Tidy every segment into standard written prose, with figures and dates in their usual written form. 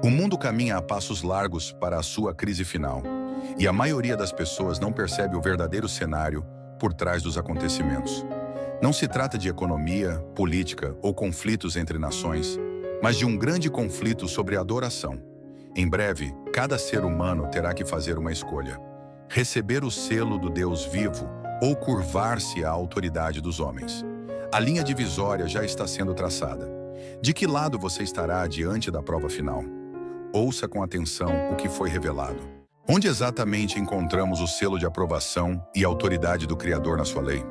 O mundo caminha a passos largos para a sua crise final, e a maioria das pessoas não percebe o verdadeiro cenário por trás dos acontecimentos. Não se trata de economia, política ou conflitos entre nações, mas de um grande conflito sobre adoração. Em breve, cada ser humano terá que fazer uma escolha: receber o selo do Deus vivo ou curvar-se à autoridade dos homens. A linha divisória já está sendo traçada. De que lado você estará diante da prova final? Ouça com atenção o que foi revelado. Onde exatamente encontramos o selo de aprovação e autoridade do Criador na sua lei?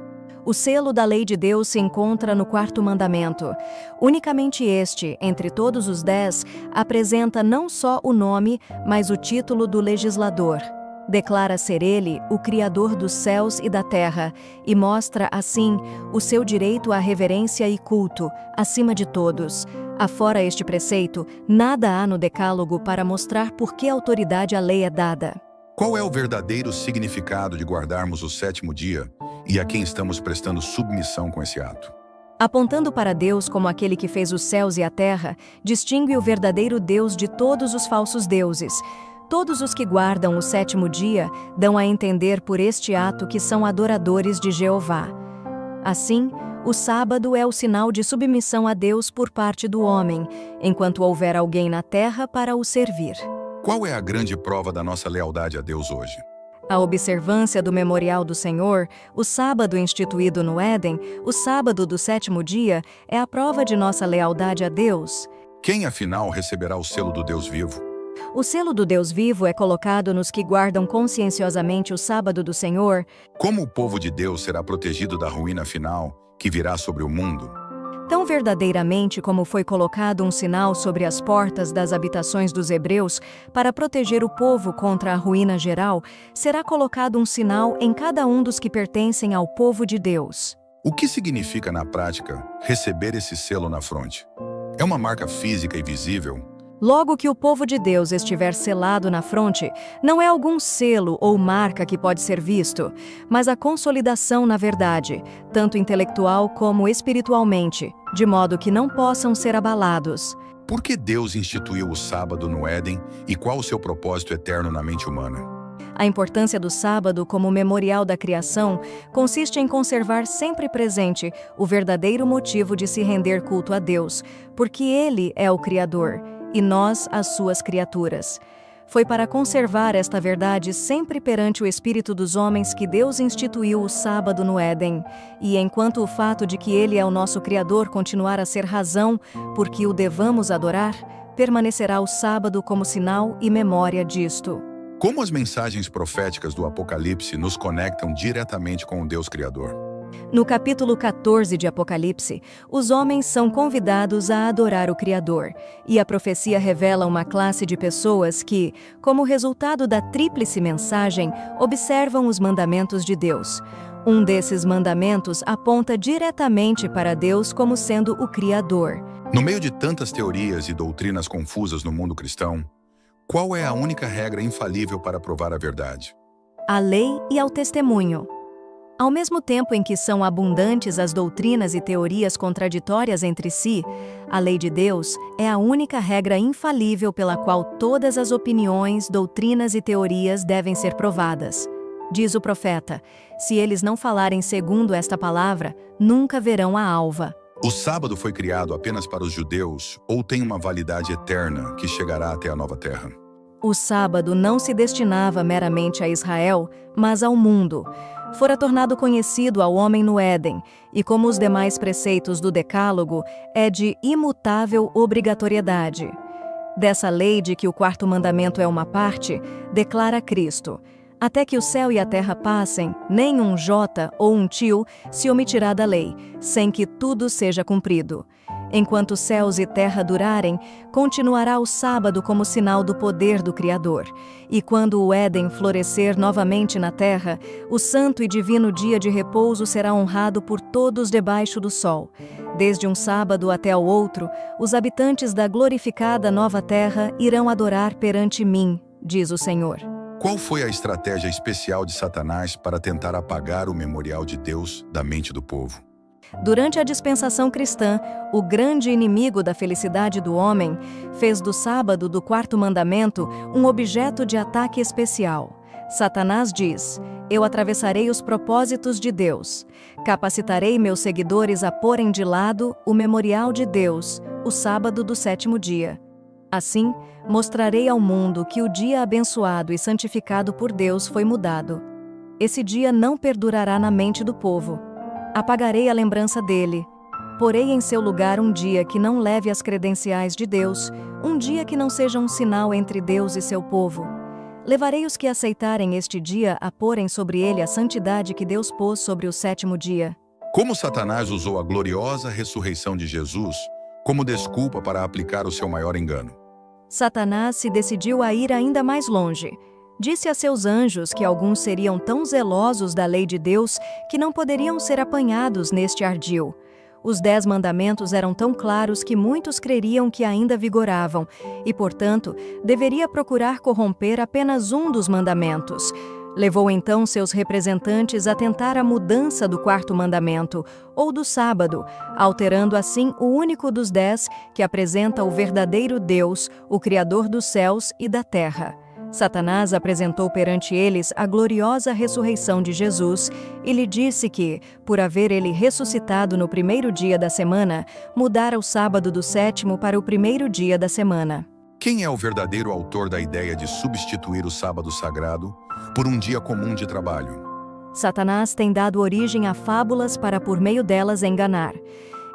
O selo da lei de Deus se encontra no quarto mandamento. Unicamente este, entre todos os 10, apresenta não só o nome, mas o título do legislador. Declara ser ele o Criador dos céus e da terra, e mostra, assim, o seu direito à reverência e culto, acima de todos. Afora este preceito, nada há no Decálogo para mostrar por que autoridade a lei é dada. Qual é o verdadeiro significado de guardarmos o sétimo dia e a quem estamos prestando submissão com esse ato? Apontando para Deus como aquele que fez os céus e a terra, distingue o verdadeiro Deus de todos os falsos deuses. Todos os que guardam o sétimo dia dão a entender por este ato que são adoradores de Jeová. Assim, o sábado é o sinal de submissão a Deus por parte do homem, enquanto houver alguém na terra para o servir. Qual é a grande prova da nossa lealdade a Deus hoje? A observância do memorial do Senhor, o sábado instituído no Éden, o sábado do sétimo dia, é a prova de nossa lealdade a Deus. Quem, afinal, receberá o selo do Deus vivo? O selo do Deus vivo é colocado nos que guardam conscienciosamente o sábado do Senhor. Como o povo de Deus será protegido da ruína final que virá sobre o mundo? Tão verdadeiramente como foi colocado um sinal sobre as portas das habitações dos hebreus para proteger o povo contra a ruína geral, será colocado um sinal em cada um dos que pertencem ao povo de Deus. O que significa, na prática, receber esse selo na fronte? É uma marca física e visível? Logo que o povo de Deus estiver selado na fronte, não é algum selo ou marca que pode ser visto, mas a consolidação na verdade, tanto intelectual como espiritualmente, de modo que não possam ser abalados. Por que Deus instituiu o sábado no Éden e qual o seu propósito eterno na mente humana? A importância do sábado como memorial da criação consiste em conservar sempre presente o verdadeiro motivo de se render culto a Deus, porque Ele é o Criador e nós as suas criaturas. Foi para conservar esta verdade sempre perante o espírito dos homens que Deus instituiu o sábado no Éden, e enquanto o fato de que Ele é o nosso Criador continuar a ser razão por que o devamos adorar, permanecerá o sábado como sinal e memória disto. Como as mensagens proféticas do Apocalipse nos conectam diretamente com o Deus Criador? No capítulo 14 de Apocalipse, os homens são convidados a adorar o Criador, e a profecia revela uma classe de pessoas que, como resultado da tríplice mensagem, observam os mandamentos de Deus. Um desses mandamentos aponta diretamente para Deus como sendo o Criador. No meio de tantas teorias e doutrinas confusas no mundo cristão, qual é a única regra infalível para provar a verdade? A lei e ao testemunho. Ao mesmo tempo em que são abundantes as doutrinas e teorias contraditórias entre si, a lei de Deus é a única regra infalível pela qual todas as opiniões, doutrinas e teorias devem ser provadas. Diz o profeta: se eles não falarem segundo esta palavra, nunca verão a alva. O sábado foi criado apenas para os judeus ou tem uma validade eterna que chegará até a nova terra? O sábado não se destinava meramente a Israel, mas ao mundo. Fora tornado conhecido ao homem no Éden, e como os demais preceitos do Decálogo, é de imutável obrigatoriedade. Dessa lei de que o quarto mandamento é uma parte, declara Cristo: até que o céu e a terra passem, nem um jota ou um tio se omitirá da lei, sem que tudo seja cumprido. Enquanto céus e terra durarem, continuará o sábado como sinal do poder do Criador. E quando o Éden florescer novamente na terra, o santo e divino dia de repouso será honrado por todos debaixo do sol. Desde um sábado até ao outro, os habitantes da glorificada nova terra irão adorar perante mim, diz o Senhor. Qual foi a estratégia especial de Satanás para tentar apagar o memorial de Deus da mente do povo? Durante a dispensação cristã, o grande inimigo da felicidade do homem fez do sábado do quarto mandamento um objeto de ataque especial. Satanás diz: eu atravessarei os propósitos de Deus. Capacitarei meus seguidores a porem de lado o memorial de Deus, o sábado do sétimo dia. Assim, mostrarei ao mundo que o dia abençoado e santificado por Deus foi mudado. Esse dia não perdurará na mente do povo. Apagarei a lembrança dele. Porei em seu lugar um dia que não leve as credenciais de Deus, um dia que não seja um sinal entre Deus e seu povo. Levarei os que aceitarem este dia a porem sobre ele a santidade que Deus pôs sobre o sétimo dia. Como Satanás usou a gloriosa ressurreição de Jesus como desculpa para aplicar o seu maior engano? Satanás se decidiu a ir ainda mais longe. Disse a seus anjos que alguns seriam tão zelosos da lei de Deus que não poderiam ser apanhados neste ardil. Os 10 mandamentos eram tão claros que muitos creriam que ainda vigoravam e, portanto, deveria procurar corromper apenas um dos mandamentos. Levou então seus representantes a tentar a mudança do quarto mandamento, ou do sábado, alterando assim o único dos 10 que apresenta o verdadeiro Deus, o Criador dos céus e da terra. Satanás apresentou perante eles a gloriosa ressurreição de Jesus e lhe disse que, por haver ele ressuscitado no primeiro dia da semana, mudara o sábado do sétimo para o primeiro dia da semana. Quem é o verdadeiro autor da ideia de substituir o sábado sagrado por um dia comum de trabalho? Satanás tem dado origem a fábulas para por meio delas enganar.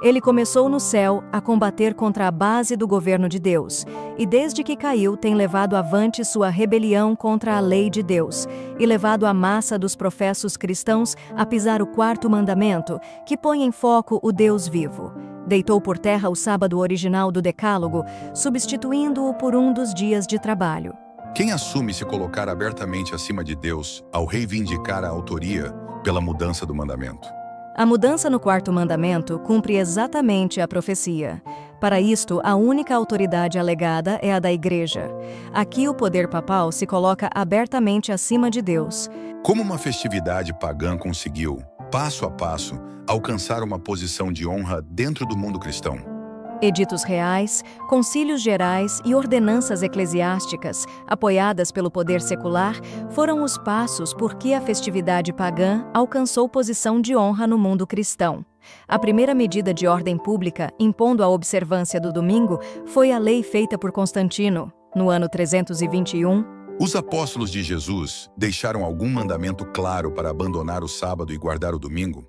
Ele começou no céu a combater contra a base do governo de Deus, e desde que caiu tem levado avante sua rebelião contra a lei de Deus, e levado a massa dos professos cristãos a pisar o quarto mandamento, que põe em foco o Deus vivo. Deitou por terra o sábado original do Decálogo, substituindo-o por um dos dias de trabalho. Quem assume se colocar abertamente acima de Deus ao reivindicar a autoria pela mudança do mandamento? A mudança no quarto mandamento cumpre exatamente a profecia. Para isto, a única autoridade alegada é a da Igreja. Aqui o poder papal se coloca abertamente acima de Deus. Como uma festividade pagã conseguiu, passo a passo, alcançar uma posição de honra dentro do mundo cristão? Editos reais, concílios gerais e ordenanças eclesiásticas, apoiadas pelo poder secular, foram os passos por que a festividade pagã alcançou posição de honra no mundo cristão. A primeira medida de ordem pública, impondo a observância do domingo, foi a lei feita por Constantino, no ano 321. Os apóstolos de Jesus deixaram algum mandamento claro para abandonar o sábado e guardar o domingo?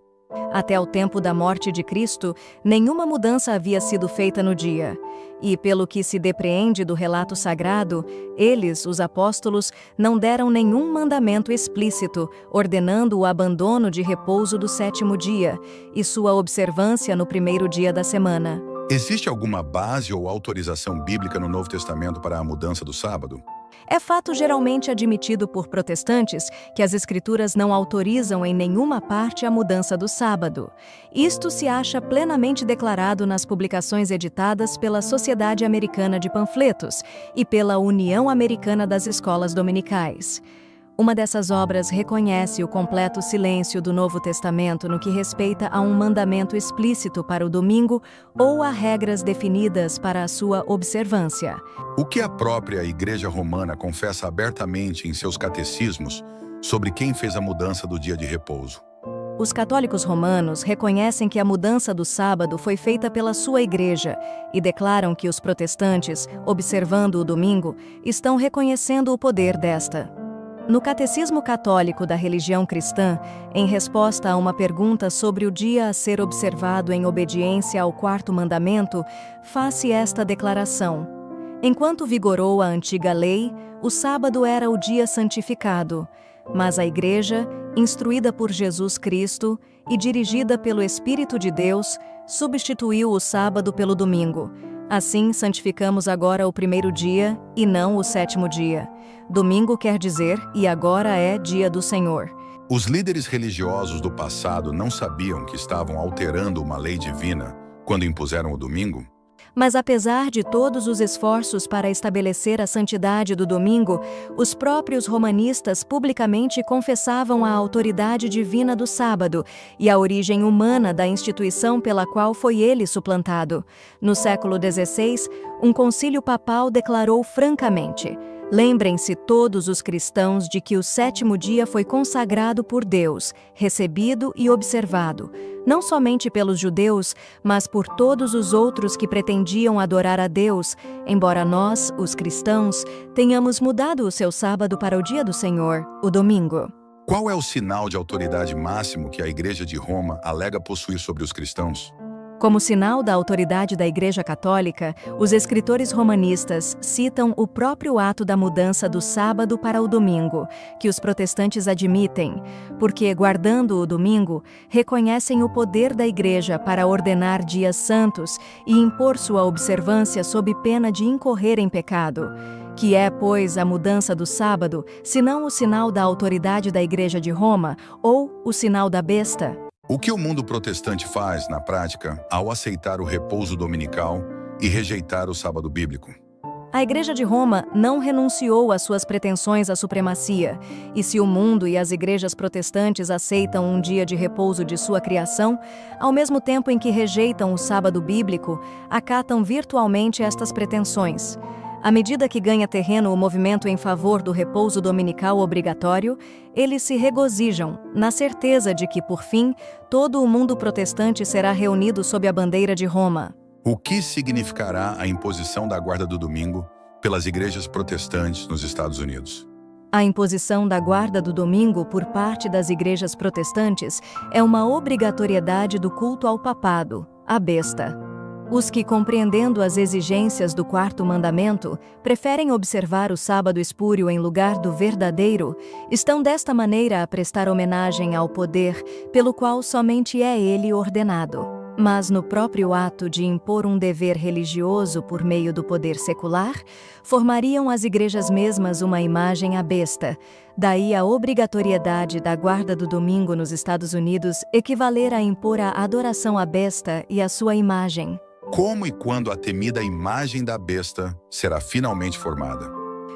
Até o tempo da morte de Cristo, nenhuma mudança havia sido feita no dia. E, pelo que se depreende do relato sagrado, eles, os apóstolos, não deram nenhum mandamento explícito, ordenando o abandono de repouso do sétimo dia e sua observância no primeiro dia da semana. Existe alguma base ou autorização bíblica no Novo Testamento para a mudança do sábado? É fato geralmente admitido por protestantes que as Escrituras não autorizam em nenhuma parte a mudança do sábado. Isto se acha plenamente declarado nas publicações editadas pela Sociedade Americana de Panfletos e pela União Americana das Escolas Dominicais. Uma dessas obras reconhece o completo silêncio do Novo Testamento no que respeita a um mandamento explícito para o domingo ou a regras definidas para a sua observância. O que a própria Igreja Romana confessa abertamente em seus catecismos sobre quem fez a mudança do dia de repouso? Os católicos romanos reconhecem que a mudança do sábado foi feita pela sua igreja e declaram que os protestantes, observando o domingo, estão reconhecendo o poder desta. No Catecismo Católico da Religião Cristã, em resposta a uma pergunta sobre o dia a ser observado em obediência ao quarto mandamento, faz-se esta declaração: enquanto vigorou a antiga lei, o sábado era o dia santificado, mas a Igreja, instruída por Jesus Cristo e dirigida pelo Espírito de Deus, substituiu o sábado pelo domingo. Assim, santificamos agora o primeiro dia e não o sétimo dia. Domingo quer dizer, e agora é dia do Senhor. Os líderes religiosos do passado não sabiam que estavam alterando uma lei divina quando impuseram o domingo? Mas apesar de todos os esforços para estabelecer a santidade do domingo, os próprios romanistas publicamente confessavam a autoridade divina do sábado e a origem humana da instituição pela qual foi ele suplantado. No século XVI, um concílio papal declarou francamente: lembrem-se todos os cristãos de que o sétimo dia foi consagrado por Deus, recebido e observado, não somente pelos judeus, mas por todos os outros que pretendiam adorar a Deus, embora nós, os cristãos, tenhamos mudado o seu sábado para o dia do Senhor, o domingo. Qual é o sinal de autoridade máximo que a Igreja de Roma alega possuir sobre os cristãos? Como sinal da autoridade da Igreja Católica, os escritores romanistas citam o próprio ato da mudança do sábado para o domingo, que os protestantes admitem, porque, guardando o domingo, reconhecem o poder da Igreja para ordenar dias santos e impor sua observância sob pena de incorrer em pecado. Que é, pois, a mudança do sábado, senão o sinal da autoridade da Igreja de Roma ou o sinal da besta? O que o mundo protestante faz, na prática, ao aceitar o repouso dominical e rejeitar o sábado bíblico? A Igreja de Roma não renunciou às suas pretensões à supremacia, e se o mundo e as igrejas protestantes aceitam um dia de repouso de sua criação, ao mesmo tempo em que rejeitam o sábado bíblico, acatam virtualmente estas pretensões. À medida que ganha terreno o movimento em favor do repouso dominical obrigatório, eles se regozijam, na certeza de que, por fim, todo o mundo protestante será reunido sob a bandeira de Roma. O que significará a imposição da guarda do domingo pelas igrejas protestantes nos Estados Unidos? A imposição da guarda do domingo por parte das igrejas protestantes é uma obrigatoriedade do culto ao papado, a besta. Os que, compreendendo as exigências do quarto mandamento, preferem observar o sábado espúrio em lugar do verdadeiro, estão desta maneira a prestar homenagem ao poder pelo qual somente é ele ordenado. Mas no próprio ato de impor um dever religioso por meio do poder secular, formariam as igrejas mesmas uma imagem à besta. Daí a obrigatoriedade da guarda do domingo nos Estados Unidos equivaler a impor a adoração à besta e à sua imagem. Como e quando a temida imagem da besta será finalmente formada?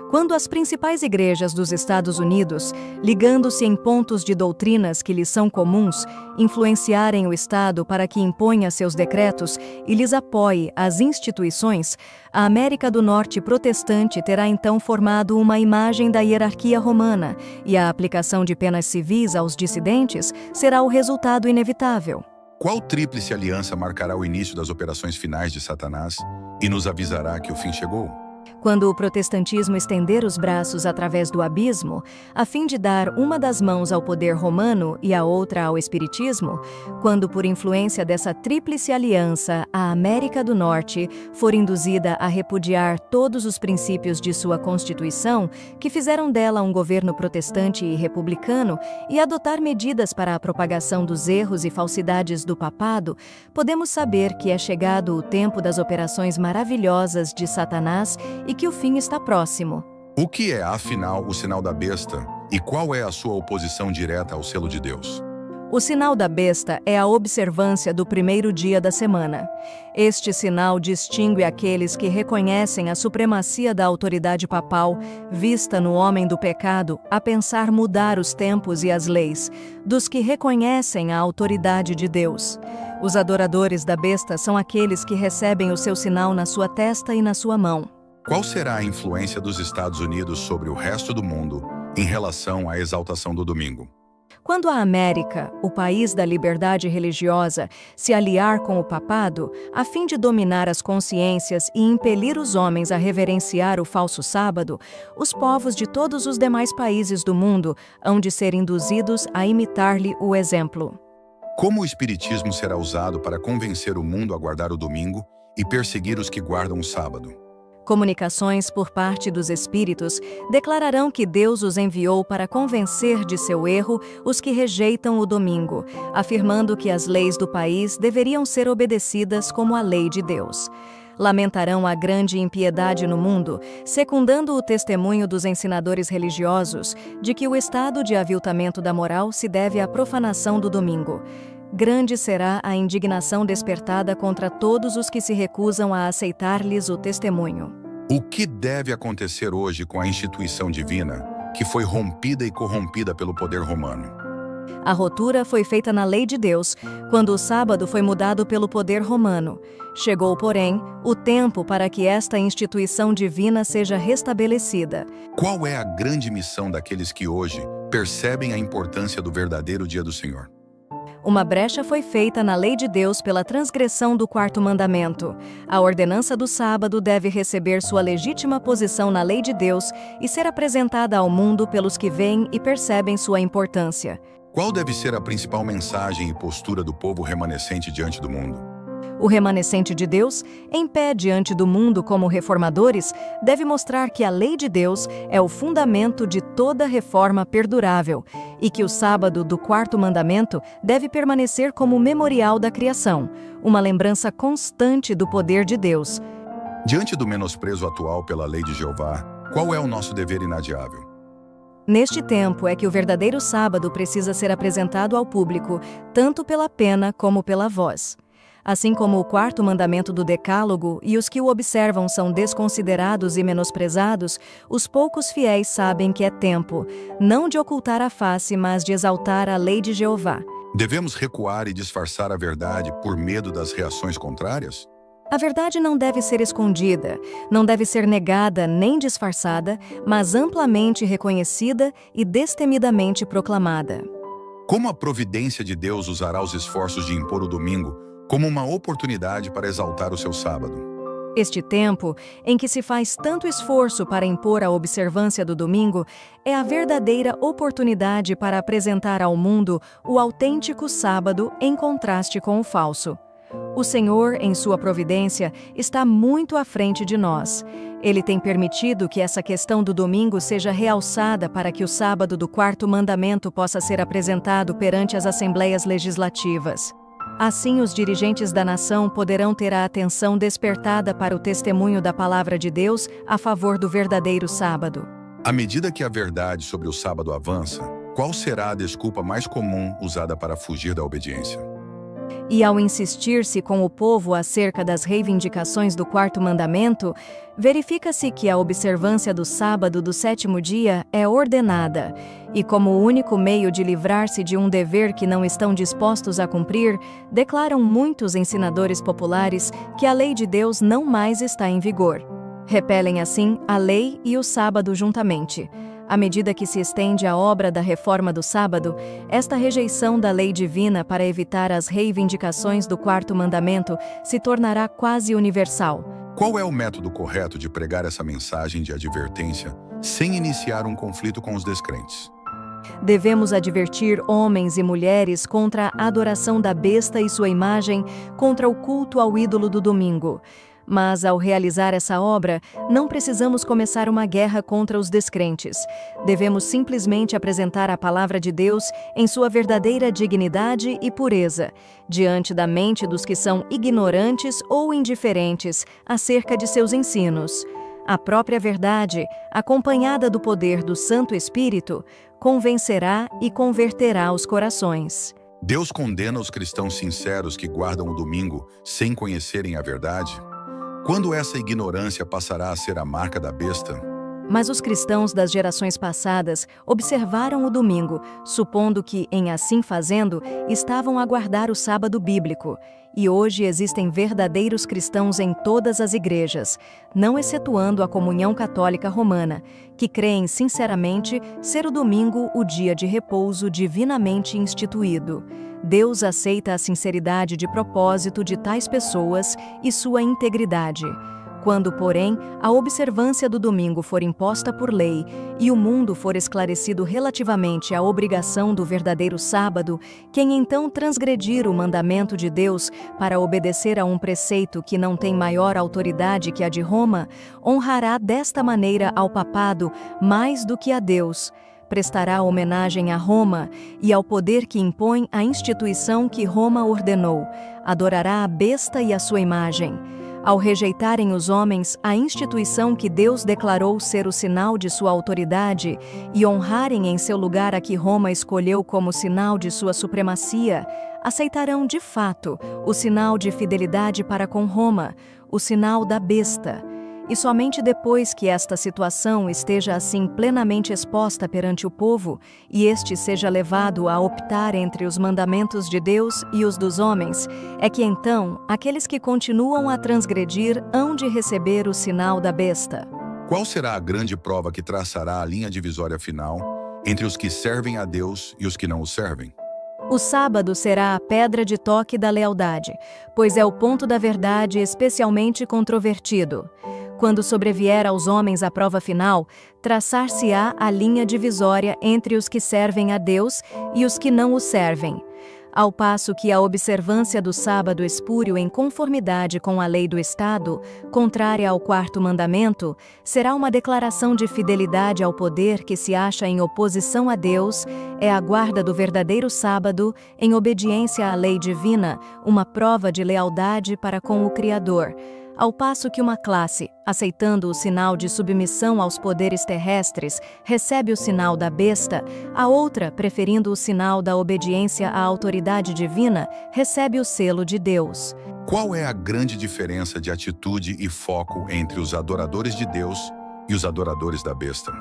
Quando as principais igrejas dos Estados Unidos, ligando-se em pontos de doutrinas que lhes são comuns, influenciarem o Estado para que imponha seus decretos e lhes apoie as instituições, a América do Norte protestante terá então formado uma imagem da hierarquia romana, e a aplicação de penas civis aos dissidentes será o resultado inevitável. Qual tríplice aliança marcará o início das operações finais de Satanás e nos avisará que o fim chegou? Quando o protestantismo estender os braços através do abismo, a fim de dar uma das mãos ao poder romano e a outra ao espiritismo, quando por influência dessa tríplice aliança a América do Norte for induzida a repudiar todos os princípios de sua Constituição, que fizeram dela um governo protestante e republicano, e adotar medidas para a propagação dos erros e falsidades do papado, podemos saber que é chegado o tempo das operações maravilhosas de Satanás e que o fim está próximo. O que é, afinal, o sinal da besta e qual é a sua oposição direta ao selo de Deus? O sinal da besta é a observância do primeiro dia da semana. Este sinal distingue aqueles que reconhecem a supremacia da autoridade papal, vista no homem do pecado, a pensar mudar os tempos e as leis, dos que reconhecem a autoridade de Deus. Os adoradores da besta são aqueles que recebem o seu sinal na sua testa e na sua mão. Qual será a influência dos Estados Unidos sobre o resto do mundo em relação à exaltação do domingo? Quando a América, o país da liberdade religiosa, se aliar com o papado, a fim de dominar as consciências e impelir os homens a reverenciar o falso sábado, os povos de todos os demais países do mundo hão de ser induzidos a imitar-lhe o exemplo. Como o Espiritismo será usado para convencer o mundo a guardar o domingo e perseguir os que guardam o sábado? Comunicações por parte dos espíritos declararão que Deus os enviou para convencer de seu erro os que rejeitam o domingo, afirmando que as leis do país deveriam ser obedecidas como a lei de Deus. Lamentarão a grande impiedade no mundo, secundando o testemunho dos ensinadores religiosos de que o estado de aviltamento da moral se deve à profanação do domingo. grande será a indignação despertada contra todos os que se recusam a aceitar-lhes o testemunho. O que deve acontecer hoje com a instituição divina, que foi rompida e corrompida pelo poder romano? A rotura foi feita na lei de Deus, quando o sábado foi mudado pelo poder romano. Chegou, porém, o tempo para que esta instituição divina seja restabelecida. Qual é a grande missão daqueles que hoje percebem a importância do verdadeiro dia do Senhor? Uma brecha foi feita na lei de Deus pela transgressão do quarto mandamento. A ordenança do sábado deve receber sua legítima posição na lei de Deus e ser apresentada ao mundo pelos que veem e percebem sua importância. Qual deve ser a principal mensagem e postura do povo remanescente diante do mundo? O remanescente de Deus, em pé diante do mundo como reformadores, deve mostrar que a lei de Deus é o fundamento de toda reforma perdurável e que o sábado do quarto mandamento deve permanecer como memorial da criação, uma lembrança constante do poder de Deus. Diante do menosprezo atual pela lei de Jeová, qual é o nosso dever inadiável? Neste tempo é que o verdadeiro sábado precisa ser apresentado ao público, tanto pela pena como pela voz. Assim como o quarto mandamento do Decálogo e os que o observam são desconsiderados e menosprezados, os poucos fiéis sabem que é tempo, não de ocultar a face, mas de exaltar a lei de Jeová. Devemos recuar e disfarçar a verdade por medo das reações contrárias? A verdade não deve ser escondida, não deve ser negada nem disfarçada, mas amplamente reconhecida e destemidamente proclamada. Como a providência de Deus usará os esforços de impor o domingo como uma oportunidade para exaltar o seu sábado? Este tempo, em que se faz tanto esforço para impor a observância do domingo, é a verdadeira oportunidade para apresentar ao mundo o autêntico sábado em contraste com o falso. O Senhor, em sua providência, está muito à frente de nós. Ele tem permitido que essa questão do domingo seja realçada para que o sábado do quarto mandamento possa ser apresentado perante as assembleias legislativas. Assim, os dirigentes da nação poderão ter a atenção despertada para o testemunho da palavra de Deus a favor do verdadeiro sábado. À medida que a verdade sobre o sábado avança, qual será a desculpa mais comum usada para fugir da obediência? E ao insistir-se com o povo acerca das reivindicações do quarto mandamento, verifica-se que a observância do sábado do sétimo dia é ordenada, e como o único meio de livrar-se de um dever que não estão dispostos a cumprir, declaram muitos ensinadores populares que a lei de Deus não mais está em vigor. Repelem assim a lei e o sábado juntamente. À medida que se estende a obra da reforma do sábado, esta rejeição da lei divina para evitar as reivindicações do quarto mandamento se tornará quase universal. Qual é o método correto de pregar essa mensagem de advertência sem iniciar um conflito com os descrentes? Devemos advertir homens e mulheres contra a adoração da besta e sua imagem, contra o culto ao ídolo do domingo. Mas, ao realizar essa obra, não precisamos começar uma guerra contra os descrentes. Devemos simplesmente apresentar a palavra de Deus em sua verdadeira dignidade e pureza, diante da mente dos que são ignorantes ou indiferentes acerca de seus ensinos. A própria verdade, acompanhada do poder do Santo Espírito, convencerá e converterá os corações. Deus condena os cristãos sinceros que guardam o domingo sem conhecerem a verdade? Quando essa ignorância passará a ser a marca da besta? Mas os cristãos das gerações passadas observaram o domingo, supondo que, em assim fazendo, estavam a guardar o sábado bíblico. E hoje existem verdadeiros cristãos em todas as igrejas, não excetuando a comunhão católica romana, que creem sinceramente ser o domingo o dia de repouso divinamente instituído. Deus aceita a sinceridade de propósito de tais pessoas e sua integridade. Quando, porém, a observância do domingo for imposta por lei e o mundo for esclarecido relativamente à obrigação do verdadeiro sábado, quem então transgredir o mandamento de Deus para obedecer a um preceito que não tem maior autoridade que a de Roma, honrará desta maneira ao papado mais do que a Deus. Prestará homenagem a Roma e ao poder que impõe a instituição que Roma ordenou. Adorará a besta e a sua imagem. Ao rejeitarem os homens a instituição que Deus declarou ser o sinal de sua autoridade e honrarem em seu lugar a que Roma escolheu como sinal de sua supremacia, aceitarão de fato o sinal de fidelidade para com Roma, o sinal da besta. E somente depois que esta situação esteja assim plenamente exposta perante o povo, e este seja levado a optar entre os mandamentos de Deus e os dos homens, é que então aqueles que continuam a transgredir hão de receber o sinal da besta. Qual será a grande prova que traçará a linha divisória final entre os que servem a Deus e os que não o servem? O sábado será a pedra de toque da lealdade, pois é o ponto da verdade especialmente controvertido. Quando sobrevier aos homens a prova final, traçar-se-á a linha divisória entre os que servem a Deus e os que não o servem. Ao passo que a observância do sábado espúrio em conformidade com a lei do Estado, contrária ao quarto mandamento, será uma declaração de fidelidade ao poder que se acha em oposição a Deus, é a guarda do verdadeiro sábado, em obediência à lei divina, uma prova de lealdade para com o Criador. Ao passo que uma classe, aceitando o sinal de submissão aos poderes terrestres, recebe o sinal da besta, a outra, preferindo o sinal da obediência à autoridade divina, recebe o selo de Deus. Qual é a grande diferença de atitude e foco entre os adoradores de Deus e os adoradores da besta?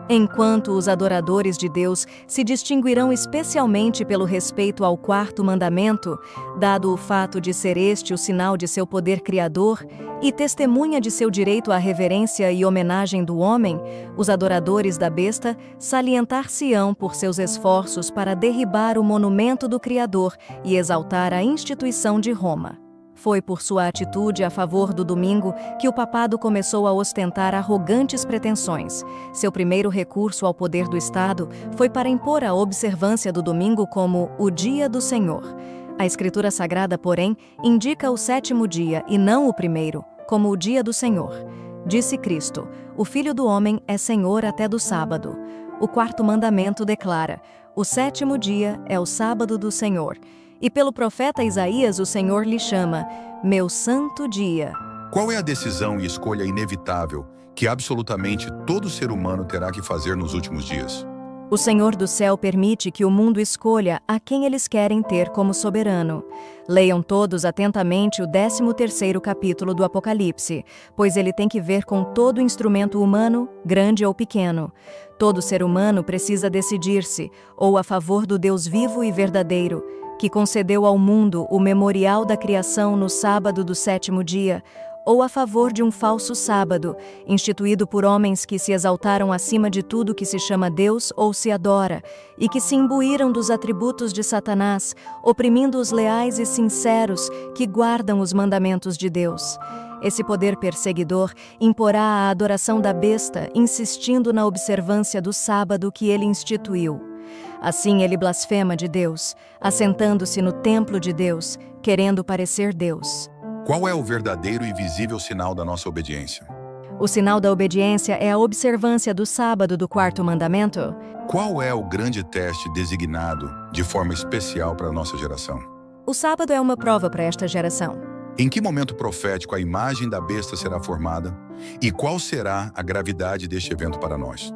Enquanto os adoradores de Deus se distinguirão especialmente pelo respeito ao quarto mandamento, dado o fato de ser este o sinal de seu poder criador e testemunha de seu direito à reverência e homenagem do homem, os adoradores da besta salientar-se-ão por seus esforços para derribar o monumento do Criador e exaltar a instituição de Roma. Foi por sua atitude a favor do domingo que o papado começou a ostentar arrogantes pretensões. Seu primeiro recurso ao poder do Estado foi para impor a observância do domingo como o Dia do Senhor. A Escritura Sagrada, porém, indica o sétimo dia, e não o primeiro, como o Dia do Senhor. Disse Cristo: o Filho do Homem é Senhor até do sábado. O quarto mandamento declara: o sétimo dia é o sábado do Senhor. E pelo profeta Isaías o Senhor lhe chama, meu santo dia. Qual é a decisão e escolha inevitável que absolutamente todo ser humano terá que fazer nos últimos dias? O Senhor do céu permite que o mundo escolha a quem eles querem ter como soberano. Leiam todos atentamente o 13º capítulo do Apocalipse, pois ele tem que ver com todo instrumento humano, grande ou pequeno. Todo ser humano precisa decidir-se, ou a favor do Deus vivo e verdadeiro, que concedeu ao mundo o memorial da criação no sábado do sétimo dia, ou a favor de um falso sábado, instituído por homens que se exaltaram acima de tudo que se chama Deus ou se adora, e que se imbuíram dos atributos de Satanás, oprimindo os leais e sinceros que guardam os mandamentos de Deus. Esse poder perseguidor imporá a adoração da besta, insistindo na observância do sábado que ele instituiu. Assim ele blasfema de Deus, assentando-se no templo de Deus, querendo parecer Deus. Qual é o verdadeiro e visível sinal da nossa obediência? O sinal da obediência é a observância do sábado do quarto mandamento. Qual é o grande teste designado de forma especial para a nossa geração? O sábado é uma prova para esta geração. Em que momento profético a imagem da besta será formada? E qual será a gravidade deste evento para nós?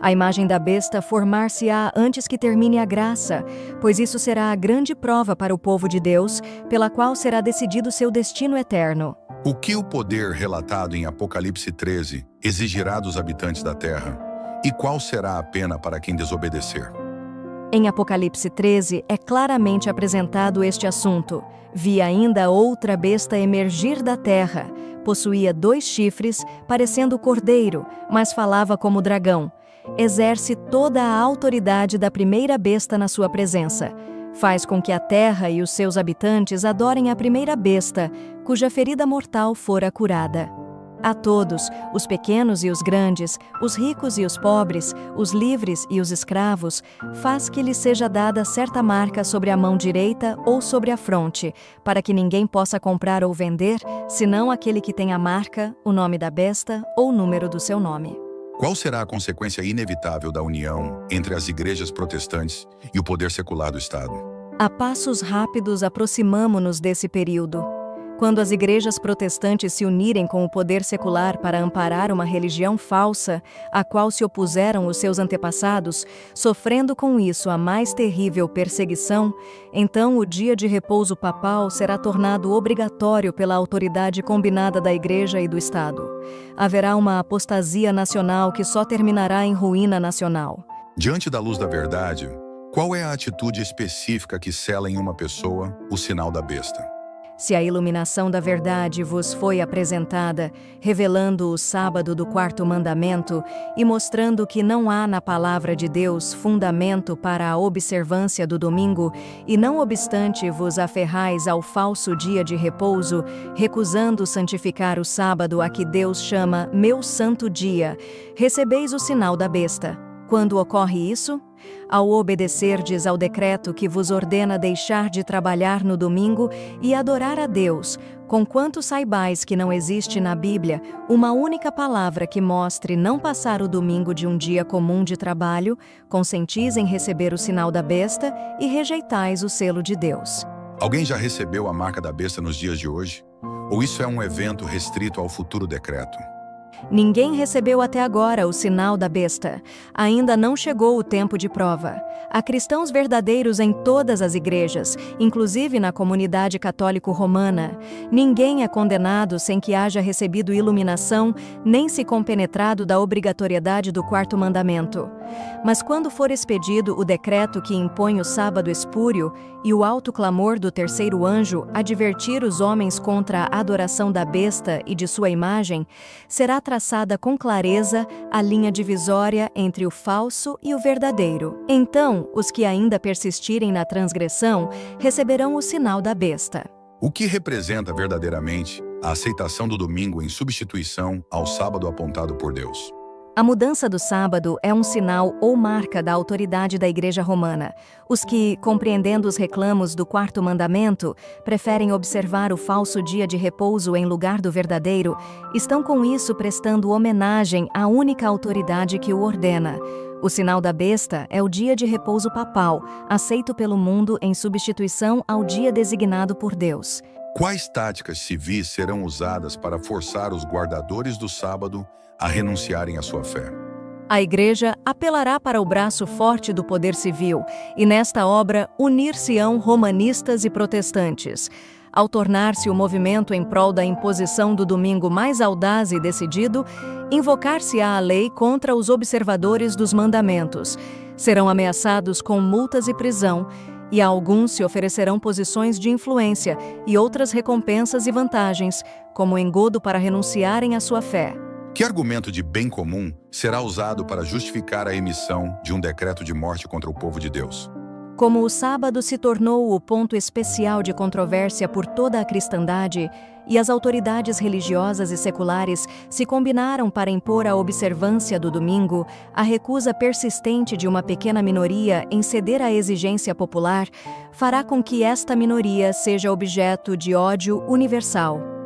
A imagem da besta formar-se-á antes que termine a graça, pois isso será a grande prova para o povo de Deus, pela qual será decidido seu destino eterno. O que o poder relatado em Apocalipse 13 exigirá dos habitantes da terra? E qual será a pena para quem desobedecer? Em Apocalipse 13 é claramente apresentado este assunto. Vi ainda outra besta emergir da terra. Possuía 2 chifres, parecendo cordeiro, mas falava como dragão. Exerce toda a autoridade da primeira besta na sua presença. Faz com que a terra e os seus habitantes adorem a primeira besta, cuja ferida mortal fora curada. A todos, os pequenos e os grandes, os ricos e os pobres, os livres e os escravos, faz que lhes seja dada certa marca sobre a mão direita ou sobre a fronte, para que ninguém possa comprar ou vender, senão aquele que tem a marca, o nome da besta ou o número do seu nome. Qual será a consequência inevitável da união entre as igrejas protestantes e o poder secular do Estado? A passos rápidos aproximamo-nos desse período. Quando as igrejas protestantes se unirem com o poder secular para amparar uma religião falsa, à qual se opuseram os seus antepassados, sofrendo com isso a mais terrível perseguição, então o dia de repouso papal será tornado obrigatório pela autoridade combinada da Igreja e do Estado. Haverá uma apostasia nacional que só terminará em ruína nacional. Diante da luz da verdade, qual é a atitude específica que sela em uma pessoa o sinal da besta? Se a iluminação da verdade vos foi apresentada, revelando o sábado do quarto mandamento e mostrando que não há na palavra de Deus fundamento para a observância do domingo, e não obstante vos aferrais ao falso dia de repouso, recusando santificar o sábado a que Deus chama meu santo dia, recebeis o sinal da besta. Quando ocorre isso? Ao obedecerdes ao decreto que vos ordena deixar de trabalhar no domingo e adorar a Deus, conquanto saibais que não existe na Bíblia uma única palavra que mostre não passar o domingo de um dia comum de trabalho, consentis em receber o sinal da besta e rejeitais o selo de Deus. Alguém já recebeu a marca da besta nos dias de hoje? Ou isso é um evento restrito ao futuro decreto? Ninguém recebeu até agora o sinal da besta. Ainda não chegou o tempo de prova. Há cristãos verdadeiros em todas as igrejas, inclusive na comunidade católico-romana. Ninguém é condenado sem que haja recebido iluminação, nem se compenetrado da obrigatoriedade do quarto mandamento. Mas quando for expedido o decreto que impõe o sábado espúrio e o alto clamor do terceiro anjo advertir os homens contra a adoração da besta e de sua imagem, será traçada com clareza a linha divisória entre o falso e o verdadeiro. Então, os que ainda persistirem na transgressão receberão o sinal da besta. O que representa verdadeiramente a aceitação do domingo em substituição ao sábado apontado por Deus? A mudança do sábado é um sinal ou marca da autoridade da Igreja Romana. Os que, compreendendo os reclamos do quarto mandamento, preferem observar o falso dia de repouso em lugar do verdadeiro, estão com isso prestando homenagem à única autoridade que o ordena. O sinal da besta é o dia de repouso papal, aceito pelo mundo em substituição ao dia designado por Deus. Quais táticas civis serão usadas para forçar os guardadores do sábado a renunciarem à sua fé? A Igreja apelará para o braço forte do poder civil e, nesta obra, unir-se-ão romanistas e protestantes. Ao tornar-se o movimento em prol da imposição do domingo mais audaz e decidido, invocar-se-á a lei contra os observadores dos mandamentos. Serão ameaçados com multas e prisão, e a alguns se oferecerão posições de influência e outras recompensas e vantagens, como engodo para renunciarem à sua fé. Que argumento de bem comum será usado para justificar a emissão de um decreto de morte contra o povo de Deus? Como o sábado se tornou o ponto especial de controvérsia por toda a cristandade, e as autoridades religiosas e seculares se combinaram para impor a observância do domingo, a recusa persistente de uma pequena minoria em ceder à exigência popular fará com que esta minoria seja objeto de ódio universal.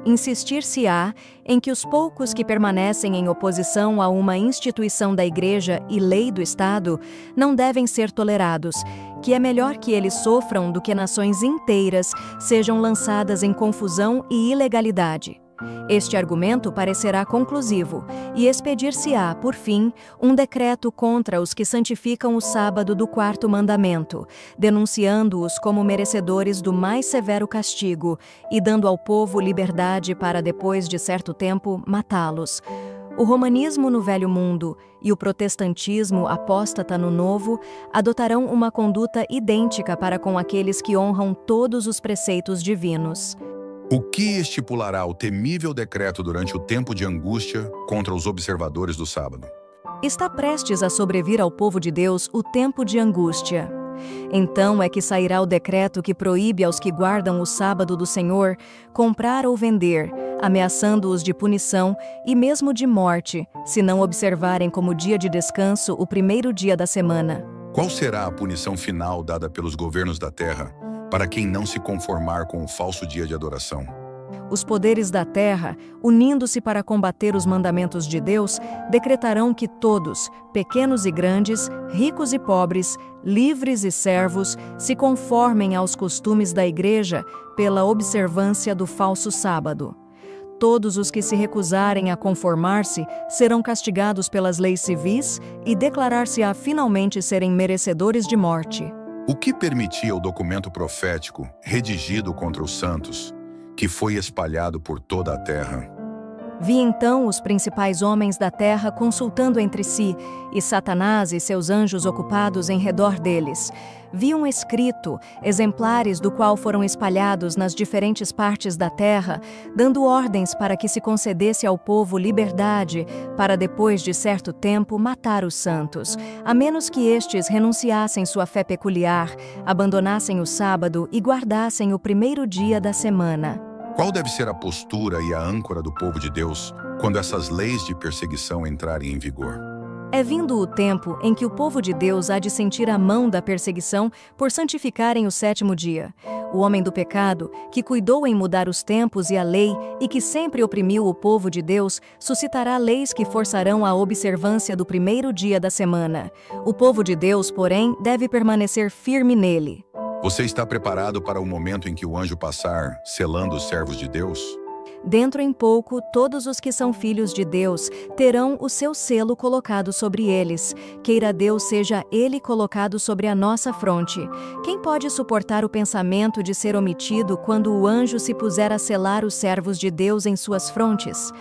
Insistir-se-á em que os poucos que permanecem em oposição a uma instituição da Igreja e lei do Estado não devem ser tolerados, que é melhor que eles sofram do que nações inteiras sejam lançadas em confusão e ilegalidade. Este argumento parecerá conclusivo e expedir-se-á, por fim, um decreto contra os que santificam o sábado do quarto mandamento, denunciando-os como merecedores do mais severo castigo e dando ao povo liberdade para, depois de certo tempo, matá-los. O romanismo no Velho Mundo e o protestantismo apóstata no Novo adotarão uma conduta idêntica para com aqueles que honram todos os preceitos divinos. O que estipulará o temível decreto durante o tempo de angústia contra os observadores do sábado? Está prestes a sobrevir ao povo de Deus o tempo de angústia. Então é que sairá o decreto que proíbe aos que guardam o sábado do Senhor comprar ou vender, ameaçando-os de punição e mesmo de morte, se não observarem como dia de descanso o primeiro dia da semana. Qual será a punição final dada pelos governos da terra para quem não se conformar com o falso dia de adoração? Os poderes da terra, unindo-se para combater os mandamentos de Deus, decretarão que todos, pequenos e grandes, ricos e pobres, livres e servos, se conformem aos costumes da Igreja pela observância do falso sábado. Todos os que se recusarem a conformar-se serão castigados pelas leis civis e declarar-se-á finalmente serem merecedores de morte. O que permitia o documento profético, redigido contra os santos, que foi espalhado por toda a terra? Vi então os principais homens da terra consultando entre si, e Satanás e seus anjos ocupados em redor deles. Vi um escrito, exemplares do qual foram espalhados nas diferentes partes da terra, dando ordens para que se concedesse ao povo liberdade, para depois de certo tempo matar os santos, a menos que estes renunciassem sua fé peculiar, abandonassem o sábado e guardassem o primeiro dia da semana. Qual deve ser a postura e a âncora do povo de Deus quando essas leis de perseguição entrarem em vigor? É vindo o tempo em que o povo de Deus há de sentir a mão da perseguição por santificarem o sétimo dia. O homem do pecado, que cuidou em mudar os tempos e a lei e que sempre oprimiu o povo de Deus, suscitará leis que forçarão a observância do primeiro dia da semana. O povo de Deus, porém, deve permanecer firme nele. Você está preparado para o momento em que o anjo passar, selando os servos de Deus? Dentro em pouco, todos os que são filhos de Deus terão o seu selo colocado sobre eles. Queira Deus seja ele colocado sobre a nossa fronte. Quem pode suportar o pensamento de ser omitido quando o anjo se puser a selar os servos de Deus em suas frontes?